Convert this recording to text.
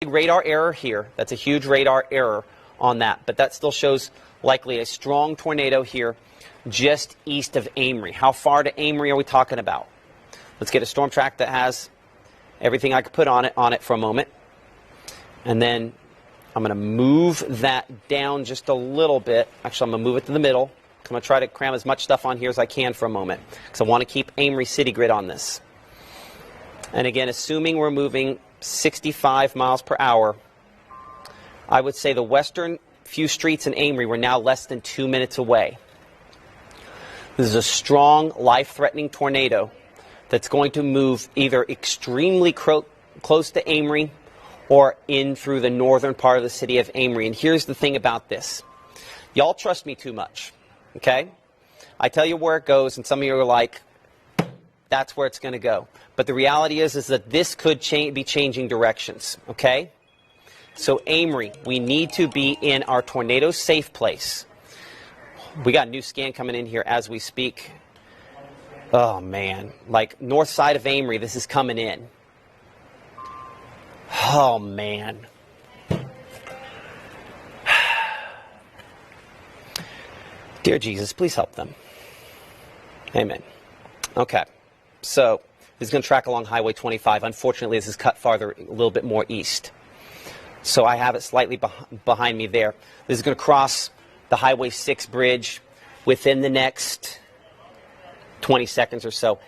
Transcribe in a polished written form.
Big radar error here. That's a huge radar error on that, but that still shows likely a strong tornado here just east of Amory. How far to Amory are we talking about? Let's get a storm track that has everything I could put on it for a moment. And then I'm going to move that down just a little bit. Actually, I'm going to move it to the middle. I'm going to try to cram as much stuff on here as I can for a moment because I want to keep Amory City Grid on this. And again, assuming we're moving 65 miles per hour, I would say the western few streets in Amory were now less than 2 minutes away. This is a strong, life-threatening tornado that's going to move either extremely close to Amory or in through the northern part of the city of Amory. And here's the thing about this. Y'all trust me too much, okay? I tell you where it goes, and some of you are like, that's where it's going to go. But the reality is that this could be changing directions, okay? So Amory, we need to be in our tornado safe place. We got a new scan coming in here as we speak. Oh, man. Like north side of Amory, this is coming in. Oh, man. Dear Jesus, please help them. Amen. Okay. So this is going to track along Highway 25. Unfortunately, this is cut farther, a little bit more east. So I have it slightly behind me there. This is going to cross the Highway 6 bridge within the next 20 seconds or so.